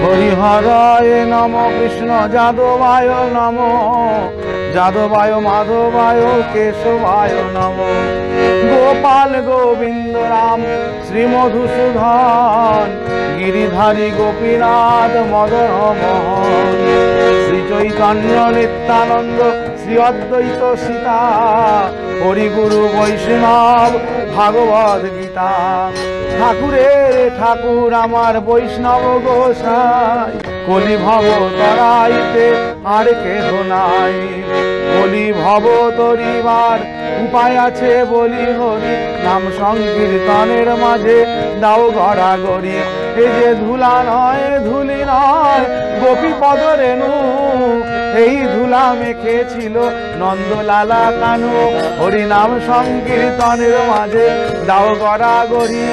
হরিহরায় নম কৃষ্ণ যাদবায় নম যাদবায় মাধবায় কেশবায় নম গোপাল গোবিন্দ রাম শ্রী মধুসূদন গিরিধারী গোপীনাথ মদন মোহন শ্রী চৈতন্য নিত্যানন্দ শ্রী অদ্বৈত সীতা হরি গুরু বৈষ্ণব ভাগবত গীতা ঠাকুরের ঠাকুর আমার বৈষ্ণব গোসাই কলি ভব তরাইতে আর কেহ নাই বলি ভব তরিবার উপায় আছে বলি হরি নাম সংকীর্তনের মাঝে দাও গড়াগড়ি এই যে ধুলা নয় ধুলি নয় গোপী পদ রেণু এই ধুলা মেখেছিল নন্দলালা কানু হরি নাম সংকীর্তনের মাঝে দাও গড়াগড়ি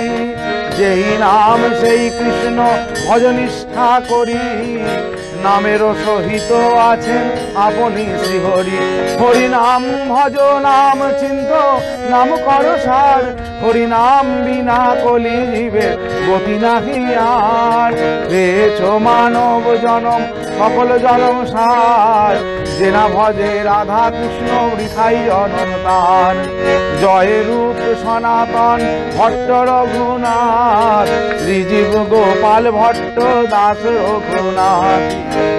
যেই নাম সেই কৃষ্ণ ভজনিষ্ঠা করি নামেরও সহিত আছেন আপনি শ্রীহরি হরি নাম ভজ নাম চিন্ত নাম কর সার হরি নাম বিনা কলি জীবে গতি নাহি আর পেয়েছ মানব জনম সকল জনম সার যে না ভজে রাধা কৃষ্ণ বৃথাই জনম তার জয় রূপ সনাতন ভট্ট রঘুনাথ শ্রীজীব গোপাল ভট্ট দাস রঘুনাথ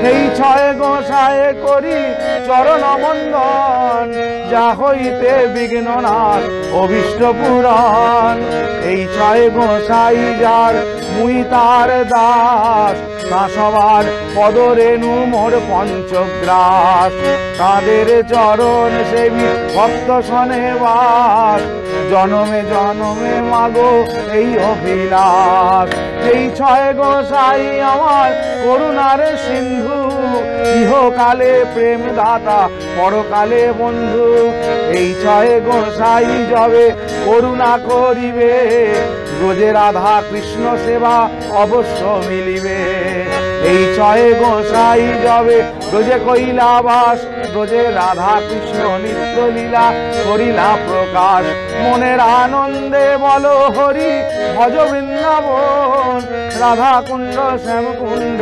এই ছয় গোসায় করি চরণ বন্দন যা হইতে বিঘ্ননাথ অভীষ্ট পুরাণ এই ছয় গোসাই যার মুই তার দাস তা সবার পদরেণু মোর পঞ্চগ্রাস তাদের চরণ সেবী ভক্ত শনে বাস জনমে জনমে মাগো এই অভিলাষ এই ছয় গোসাই আমার করুণার সিন্ধু ইহকালে প্রেম দাতা পরকালে বন্ধু এই ছয় গোসাই যাবে করুণা করিবে রোজে রাধা কৃষ্ণ সেবা অবশ্য মিলিবে এই ছয় গোসাই যাবে রোজে কৈলাবাস রোজে রাধা কৃষ্ণ নিত্য লীলা করিলা প্রকাশ মনের আনন্দে বলো হরি ভজ বৃন্দাবন রাধা কুণ্ড শ্যাম কুণ্ড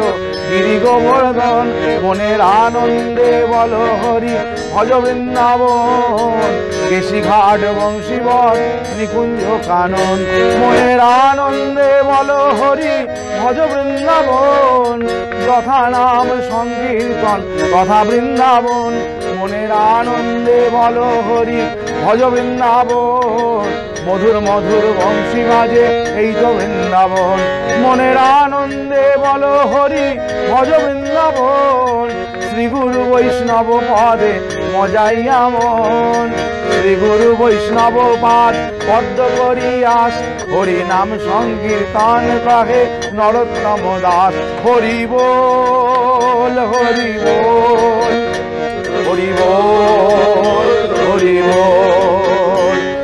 গিরি গোবর্ধন মনের আনন্দে বলো হরি ভজ বৃন্দাবন কেশি ঘাট বংশীবট নিকুঞ্জ কানন মনের আনন্দে বলো হরি ভজ বৃন্দাবন যথা নাম সংকীর্তন তথা বৃন্দাবন মনের আনন্দে বলো হরি ভজ বৃন্দাবন মধুর মধুর বংশী বাজে এই তো বৃন্দাবন মনের আনন্দে বলো হরি ভজ বৃন্দাবন শ্রী গুরু বৈষ্ণব পদে মজাইয়া মন শ্রী গুরু বৈষ্ণব পাদ পদ্ম করিয়াস হরি নাম সংকীর্তন কহে নরোত্তম দাস হরি বল হরি বল হরি বল হরি বল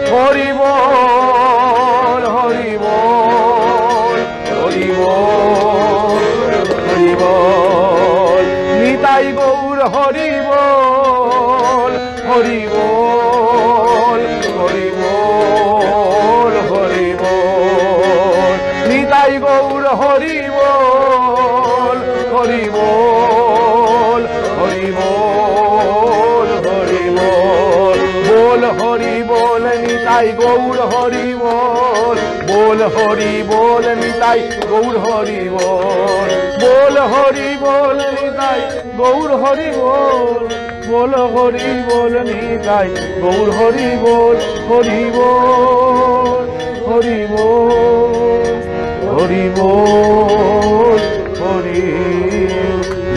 হরি বল হরি বল হরি বল হরি বল নিতাই গৌর হরি বল হরি বল হরি বল হরি বল নিতাই গৌর হরি বল হরি বল হরি বল হরি বল বল হরি বল নিতাই গৌর হরি বল বল হরি বল নিতাই গৌর হরি বল বল হরি বল নিতাই গৌর হরি বল বল হরি বল নিতাই গৌর হরি বল হরি বল হরি বল হরি বল হরি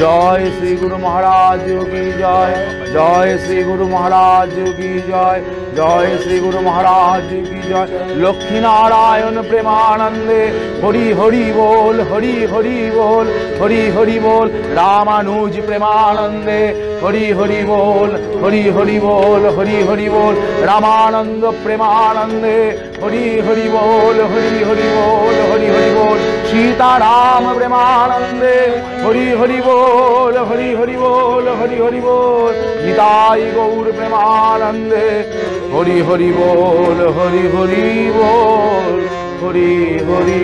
জয় শ্রী গুরু महाराज की जय जय श्री गुरु महाराज की जय जय श्री गुरु महाराज की जय लक्ष्मी नारायण प्रेमानंदे हरि हरि बोल हरि हरि बोल हरि हरि बोल रामानुज प्रेमानंदे हरि हरि बोल हरि हरि बोल हरि हरि बोल रामानंद प्रेमानंदे हरि हरि बोल हरि हरि बोल हरि हरि बोल सीताराम प्रेमानंदे हरि हरि बोल हरि हरि बोल हरि हरि बोल निताई गौर प्रेमानंदे हरि हरि बोल हरि हरि बोल हरि हरि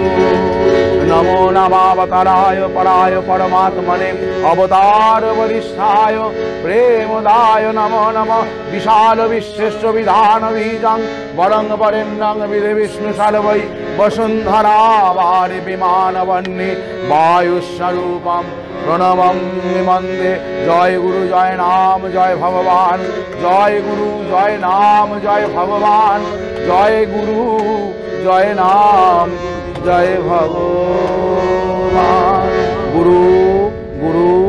बोल। नमो नमावताराय पराय परमात्मने अवतार वरिष्ठाय प्रेमदाय नमो नमः विशाल विश्वेश्व विधान बीजं वरं वरेण्यं विधि विष्णु शलवै वसुन्धरा वारि विमानवन्ये वायुस्वरूपं प्रणवं वन्दे। जय गुरु जय नाम जय भगवान, जय गुरु जय नाम जय भगवान, जय गुरु जय नाम जय भगवान। गुरु गुरु